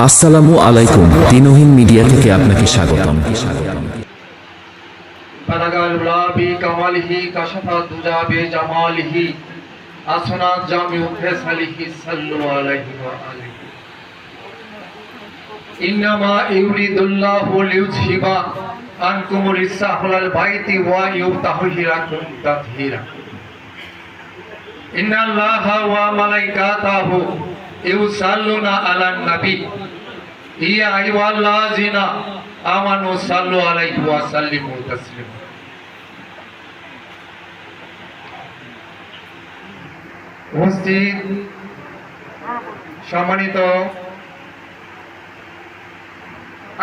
আসসালামু আলাইকুম, দিনহীন মিডিয়া থেকে আপনাকে স্বাগতম। বালাগাল উলাবি কামালিহি কাশাফা দুজা বে জামালিহি আসনাত জামিউ ফেসালিহি সাল্লু আলাইহি ওয়া আলিহি ইন্নামা ইউরিদুল্লাহু লিউযহিবা আনকুমুর রিসাহুল বাইতি ওয়া ইউতাহিরাকুম তাতহীরা ইন্নাল্লাহা ওয়া মালাইকাতাহু ইউসাল্লুনা আলান নবী ইয়া আইয়ুহাল্লাযিনা আমানু সাল্লু আলাইহি ওয়া সাল্লিমু তাসলিমা। উপস্থিত সম্মানিত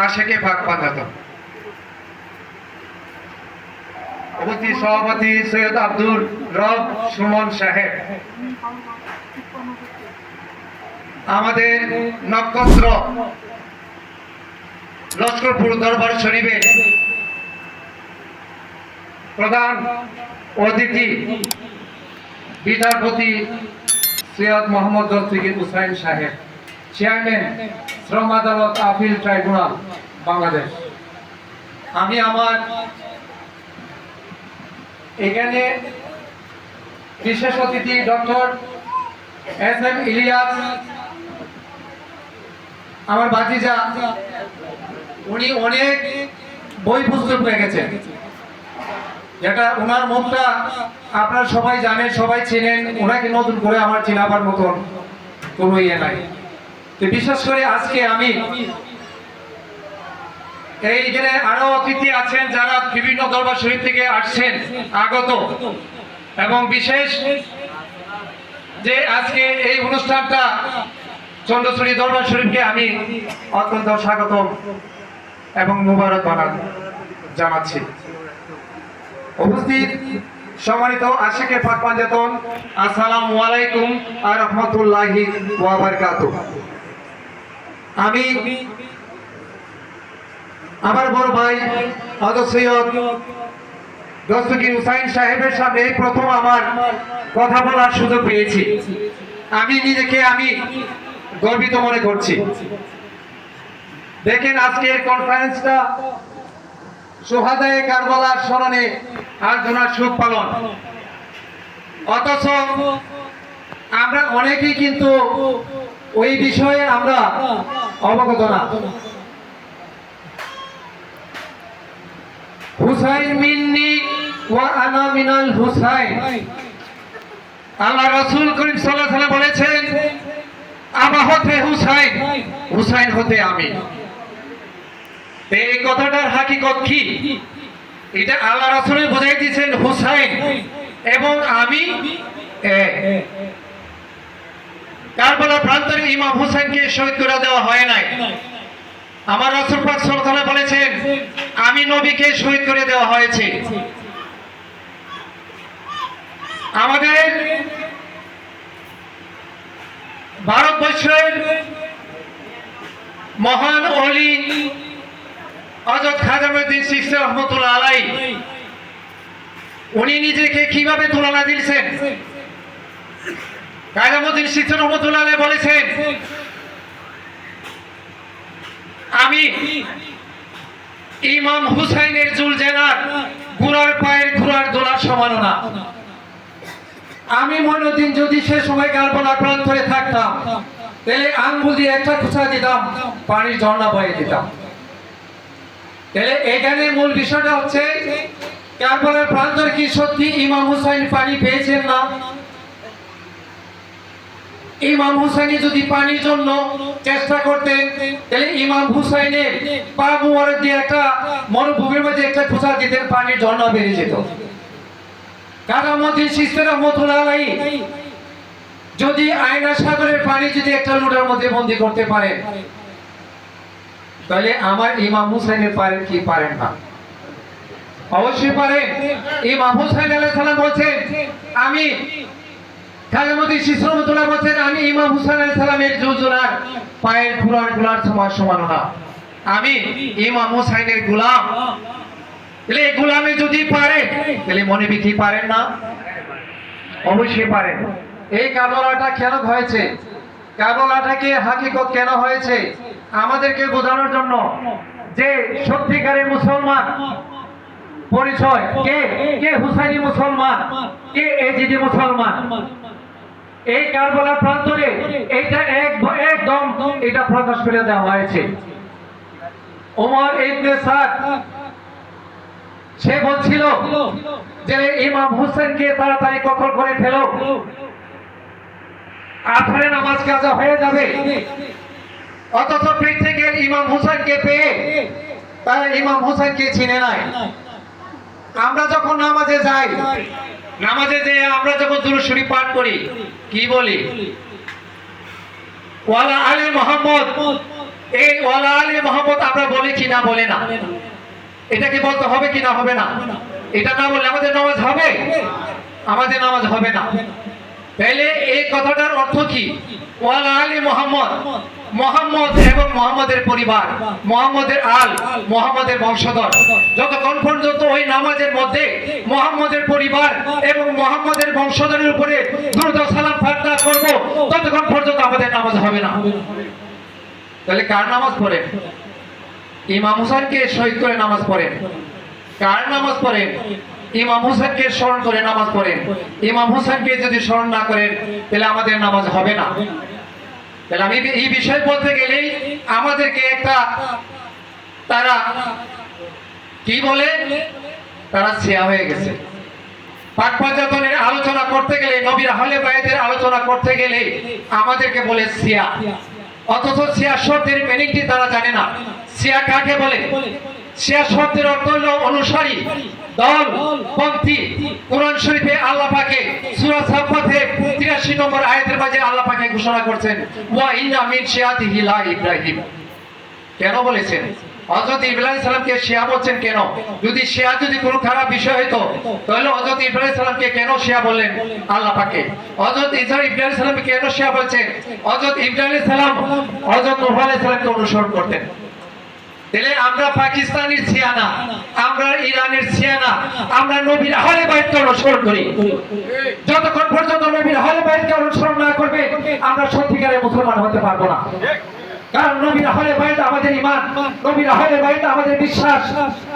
আশেকে পাক পাঠাত উপস্থিত সভাপতি সৈয়দ আব্দুল রব সুমন সাহেব, আমাদের নক্ষত্র লস্করপুর দরবার শরীফের প্রধান অতিথি বিচারপতি সৈয়দ মোহাম্মদ দস্তগীর হুসাইন সাহেব, চেয়ারম্যান শ্রম আদালত আপিল ট্রাইব্যুনাল বাংলাদেশ। আমি আমার এখানে বিশেষ অতিথি ডক্টর এস.এম. ইলিয়াস, আমার ভাতিজা, উনি অনেক বই পুস্তক পেয়ে গেছেন, যেটা ওনার মুখটা আপনারা সবাই জানেন, সবাই চেনেন, ওনাকে নতুন করে আমার চেনাবার মতন কোনো ইয়ে নাই। তো বিশেষ করে আজকে আমি এইখানে আরো অতিথি আছেন যারা বিভিন্ন দরবার শরীফ থেকে আসছেন আগত, এবং বিশেষ যে আজকে এই অনুষ্ঠানটা চন্দ্রচূড়ী দরবার শরীফকে আমি অত্যন্ত স্বাগতম এবং মুবারকবাদ জানাচ্ছি। উপস্থিত সম্মানিত আশিকে পাক পাঞ্জাতন, আসসালামু আলাইকুম ওয়া রাহমাতুল্লাহি ওয়া বারাকাতুহু। আমি আমার বড় ভাই হযরত সৈয়দ দস্তগীর হুসাইন সাহেবের সামনে এই প্রথম আমার কথা বলার সুযোগ পেয়েছি। আমি নিজেকে গর্বিত মনে করছি। দেখেন, আজকের কনফারেন্সটা শুহাদায়ে কারবালার স্মরণে আলোচনার শোক পালন, অথচ আমরা অনেকেই কিন্তু ওই বিষয়ে আমরা অবগত না। হুসাইন মিন্নি ওয়া আনা মিনাল হুসাইন, আল্লাহ রাসূল করিম সাল্লাল্লাহু আলাইহি ওয়াসাল্লাম বলেছেন, আবা হতে হুসাইন, হুসাইন হতে আমি। এই কথাটার হাকিকত কি? এটা আল্লাহ রাসূল বোঝাই দিয়েছেন হুসাইন এবং আমি কারবালা প্রান্তরে ইমাম হুসাইনকে শহীদ করে দেওয়া হয় নাই। আমার রাসূল পাক সাল্লাল্লাহু আলাইহি ওয়াসাল্লাম বলেছেন, আমি নবীকে শহীদ করে দেওয়া হয়েছে। আমাদের ভারতবর্ষের মহান ওলি হযরত খাজা মঈনুদ্দিন চিশতি রাহমাতুল্লাহ আলাইহি, উনি নিজেকে কিভাবে তুলনা দিয়েছেন? খাজা মঈনুদ্দিন চিশতি রাহমাতুল্লাহ আলাইহি বলেছেন, আমি ইমাম হুসাইনের জুলজেনার ঘোড়ার পায়ের ঘোড়ার দোলার সমান না। আমি মঈনুদ্দিন যদি সে সময় কারবালার প্রান্তরে থাকতাম, তাহলে আঙ্গুল দিয়ে একটা খুঁচা দিতাম, পানির ঝর্ণা বয়ে দিতাম। তাহলে এখানে মূল বিষয়টা হচ্ছে, কারবালার প্রান্তরে কি সত্যি ইমাম হুসাইন পানি পেয়েছেন না? ইমাম হুসাইন যদি পানির জন্য চেষ্টা করতেন, তাহলে ইমাম হুসাইনের পা মুবারক দিয়ে একটা মরুভূমির মধ্যে একটা খুঁচা দিতেন, পানির ঝর্ণা বেরিয়ে যেত। খাজা মঈনুদ্দিন চিশতি রাহমাতুল্লাহ আলাইহি যদি আয়না সাগরের পানি যদি একটা লোটার মধ্যে বন্দী করতে পারেন, তাহলে আমার ইমাম হুসাইনের পারেন কি? পারেন না? অবশ্যই পারেন। ইমাম হুসাইন আলাইহিস সালাম বলেন, আমি খাজা মঈনুদ্দিন চিশতি রাহমাতুল্লাহ বলেন, আমি ইমাম হুসাইন আলাইহিস সালামের জুলজুলার পায়ের ঘোড়ার সমান না, আমি ইমাম হুসাইনের গোলাম। তাহলে এই গোলামে যদি পারে, তাহলে মনে কি পারেন না? অবশ্যই পারেন। এই কারবালাটা কেন হয়েছে? কারবালাটাকে হাকিকত কেন হয়েছে? আমাদেরকে বোঝানোর জন্য যে সত্যিকারের মুসলমান পরিচয় কে কে হুসাইনি মুসলমান, কে এজিদি মুসলমান, এই কারবালার প্রান্তরে এইটা একদম এটা প্রকাশ করে দেওয়া হয়েছে। ওমর ইবনে সাদ সে বলছিল যে ইমাম হুসেনকে তাড়াতাড়ি কতল করে ফেলো, আসরে নামাজ কাজা হয়ে যাবে। অথচ পীর থেকে ইমাম হুসেনকে পেয়ে তারা ইমাম হুসেনকে চিনে নাই। আমরা যখন নামাজে যাই, নামাজে যেয়ে আমরা যখন দুরূদ শরীফ পাঠ করি কি বলি? ওয়ালা আলী মুহাম্মদ। এই ওয়ালা আলী মুহাম্মদ আমরা বলি কি না? বলে না। এটা কি বলতে হবে কি না হবে না? এটা না বললে আমাদের নামাজ হবে? আমাদের নামাজ হবে না। তাহলে এই কথাটার অর্থ কি? ওয়ালা আলী মুহাম্মদ, মুহাম্মদ এবং মুহাম্মদের পরিবার, মুহাম্মদের আল, মুহাম্মদের বংশধর, যতক্ষণ পর্যন্ত ওই নামাজের মধ্যে মুহাম্মদের পরিবার এবং মুহাম্মদের বংশধরের উপরে দুরূদ ও সালাম পাঠ না করব, ততক্ষণ পর্যন্ত আমাদের নামাজ হবে না। তাহলে কার নামাজ পড়েন? ইমাম হুসাইনকে শহীদ করে নামাজ পড়েন। কার নামাজ পড়েন? ইমাম হুসাইনকে স্মরণ করে নামাজ পড়েন। ইমাম হুসাইনকে যদি স্মরণ না করেন তাহলে আমাদের নামাজ হবে না। তাহলে আমি এই বিষয় বলতে গেলেই আমাদেরকে একটা তারা কি বলে, তারা ছিয়া হয়ে গেছে। পাক পাঞ্জাতনের আলোচনা করতে গেলে, নবীর আহলে বায়াতের আলোচনা করতে গেলে আমাদেরকে বলে ছিয়া। অথচ ছিয়া শব্দের মিনিংটি তারা জানে না। ছিয়া কাকে বলে? ছিয়া শব্দের অর্থ হল অনুসারী, দল, পন্থী। কোরআন শরীফে আল্লাহ পাকে সূরা সাফফাতের 83 নম্বর আয়াতের মাঝে আল্লাহ পাকে ঘোষণা করেছেন ওয়া ইন্না মিন শিয়াতিহি লা ইব্রাহিম। কেন বলেছেন? হযরত ইব্রাহিম সালামকে শিয়া বলছেন কেন? যদি শিয়া যদি কোনো খারাপ বিষয় হতো তাহলে হযরত ইব্রাহিম সালামকে কেন শিয়া বললেন আল্লাহ পাকে? হযরত ইব্রাহিম সালামকে কেন শিয়া বলছেন? হযরত ইব্রাহিম সালাম হযরত নূহ আলাইহিস সালামকে অনুসরণ করতেন। তাহলে আমরা পাকিস্তানের ছিয়া না, আমরা ইরানের ছিয়া না, আমরা নবীর আহলে বাইতকে অনুসরণ করি। যতক্ষণ পর্যন্ত নবীর আহলে বাইতকে অনুসরণ না করবে আমরা সত্যিকারের মুসলমান হতে পারবো না। কারণ নবীর আহলে বাইত আমাদের ঈমান, নবীর আহলে বাইত আমাদের বিশ্বাস।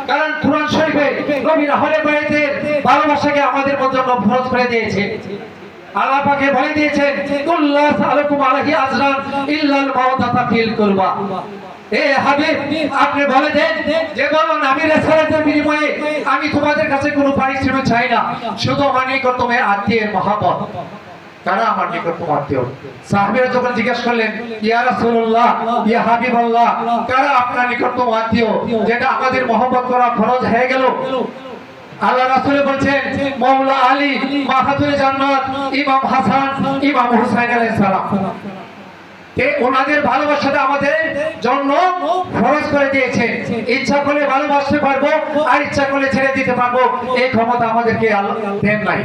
কারণ কুরআন শরীফে নবীর আহলে বাইতের ভালোবাসাকে আমাদের জন্য ফরজ করে দিয়েছে। আল্লাহ পাকে বলে দিয়েছেন কুল্লা সালাকুম আলাইহি আজরান ইল্লাল মাওদাতা ফিল কুরবা। এ হাবিব, আপনি বলে দেন যে বলুন আমি রাসূলের বিনিময়ে আমি তোমাদের কাছে কোনো পারিশ্রমিক চাই না, শুধু আমার নিকটতমের আত্মীয়ের মহব্বত। কারা আমার নিকটতম আত্মীয়? সাহাবীরা যখন জিজ্ঞেস করলেন ইয়া রাসূলুল্লাহ, ইয়া হাবিবাল্লাহ, কারা আপনার নিকটতম আত্মীয় যেটা আমাদের মহব্বত করা ফরজ হয়ে গেল? আল্লাহ রাসূল বলছেন মাওলা আলী, মাহাতুল জান্নাত, ইমাম হাসান, ইমাম হুসাইন আলাইহিস সালাম। ওনাদের ভালোবাসাটা আমাদের জন্য ফরজ করে দিয়েছে। ইচ্ছা করলে ভালোবাসতে পারবো আর ইচ্ছা করলে ছেড়ে দিতে পারবো, এই ক্ষমতা আমাদেরকে আল্লাহ দেন নাই।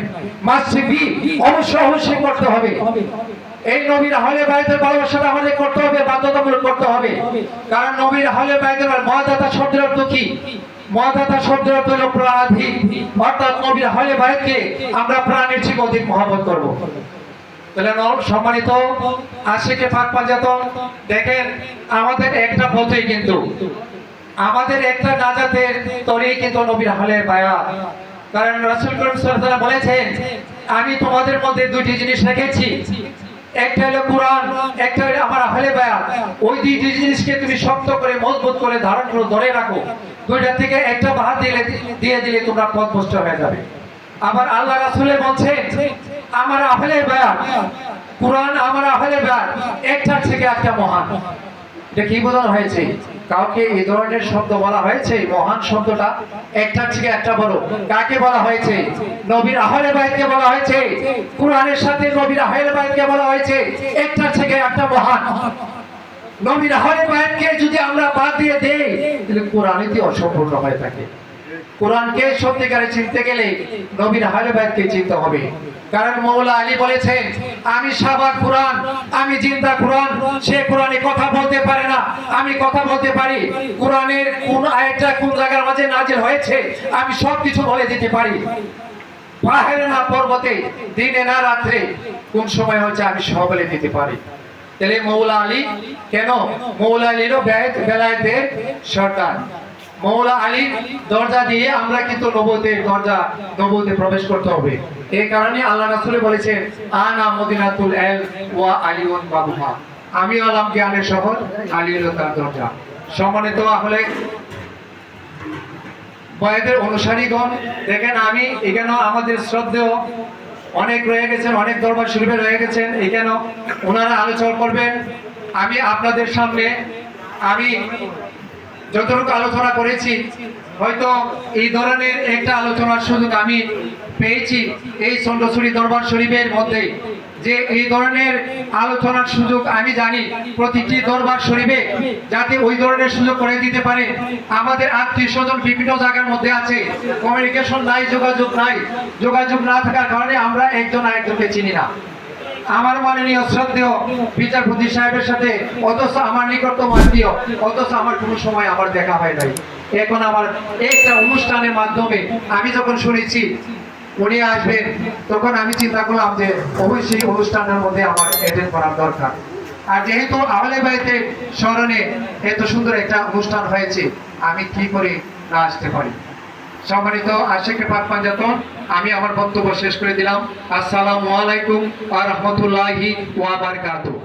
মাসবি অবশ্যই করতে হবে। এই নবীর আহলে বাইতের ভালোবাসাটা আমাদের করতে হবে, বাধ্যতামূলক করতে হবে। কারণ নবীর আহলে বাইতের মর্যাদা শব্দের অর্থ কি? মর্যাদা শব্দের অর্থ হলো প্রাণাধি, অর্থাৎ নবীর আহলে বাইতকে আমরা প্রাণের চেয়ে অধিক মহব্বত করব। তাহলে সম্মানিত আশিকে পাক পাঞ্জাতন, দেখেন আমাদের একটা পথই কিন্তু, আমাদের একটা নাজাতের তরেই কিন্তু নবীর আহলে বায়াত। কারণ রাসূল করিম সাল্লাল্লাহু আলাইহি ওয়াসাল্লাম বলেছেন আমি তোমাদের মধ্যে দুটি জিনিস রেখেছি, একটা হলো কোরআন, একটা হলো আমার আহলে বায়াত। ওই দুটি জিনিসকে তুমি শক্ত করে মজবুত করে ধারণ করে ধরে রাখো, দুইটা থেকে একটা বাদ দিয়ে দিলে তোমরা পথভ্রষ্ট হয়ে যাবে। আবার আল্লাহ রাসূল বলছেন আমার আহলে বায়াত, কোরআন আমার আহলে বায়াত একটা থেকে একটা মহান। এটা কি বোঝানো হয়েছে? কাউকে এই ধরনের শব্দ বলা হয়েছে? মহান শব্দটা একটা থেকে একটা বড় কাকে বলা হয়েছে? নবীর আহলে বাইতকে বলা হয়েছে। কোরআনের সাথে নবীর আহলে বাইতকে বলা হয়েছে একটা থেকে একটা মহান। নবীর আহলে বাইতকে যদি আমরা বাদ দিয়ে দেই তাহলে কোরআনই অসম্পূর্ণ হয়ে থাকে। কোরআনকে সত্যিকারে চিনতে গেলে নবীর আহলে বাইতকে চিনতে হবে। কারণ মওলা আলী বলেছেন আমি সাবাক কোরআন, আমি জিন্দা কোরআন। সে কোরআনে কথা বলতে পারে না, আমি কথা বলতে পারি। কোরআনের কোন আয়াতটা কোন জায়গার মাঝে নাজিল হয়েছে আমি সবকিছু বলে দিতে পারি। পাহাড়ে না পর্বতে, দিনে না রাত্রে, কোন সময় হচ্ছে আমি সব বলে দিতে পারি। তাহলে মৌলা আলী কেন? মৌলা আলীরও বেলায়েতের সর্দার। মৌলা আলী দরজা দিয়ে আমরা কিন্তু নবুয়তে প্রবেশ করতে হবে। এই কারণে আল্লাহ রাসূল বলেছেন, আনা মদিনাতুল ইলম ওয়া আলিউন বাবুহা, আমি হলাম জ্ঞানের শহর, আলী হলো তার দরজা। সম্মানিত আহলে বায়াতের অনুসারীগণ, দেখেন আমি এখানে আমাদের শ্রদ্ধেয় অনেক রয়ে গেছেন, অনেক দরবার শরীফে রয়ে গেছেন, এখানে ওনারা আলোচনা করবেন। আমি আপনাদের সামনে আমি যতটুকু আলোচনা করেছি, হয়তো এই ধরনের একটা আলোচনার সুযোগ আমি পেয়েছি এই চন্দ্রচূড়ি দরবার শরীফের মধ্যে, যে এই ধরনের আলোচনার সুযোগ আমি জানি প্রতিটি দরবার শরীফে যাতে ওই ধরনের সুযোগ করে দিতে পারে। আমাদের আত্মীয় স্বজন বিভিন্ন জায়গার মধ্যে আছে, কমিউনিকেশন নাই, যোগাযোগ না থাকার কারণে আমরা একজন আরেকজনকে চিনি না। আমার মাননীয় শ্রদ্ধেয় বিচারপতি সাহেবের সাথে অথচ আমার নিকটতম আত্মীয়, অথচ আমার কোনো সময় আমার দেখা হয় নাই। এখন আমার একটা অনুষ্ঠানের মাধ্যমে আমি যখন শুনেছি উনি আসবেন, তখন আমি চিন্তা করলাম যে অবশ্যই অনুষ্ঠানের মধ্যে আমার অ্যাটেন্ড করার দরকার। আর যেহেতু আহলে বাইতের স্মরণে এত সুন্দর একটা অনুষ্ঠান হয়েছে, আমি কি করে না আসতে পারি। সম্মানিত আশিকে পাক পাঞ্জাতন, আমি আমার বক্তব্য শেষ করে দিলাম। আসসালামু আলাইকুম ওয়া রাহমাতুল্লাহি ওয়া বারাকাতুহু।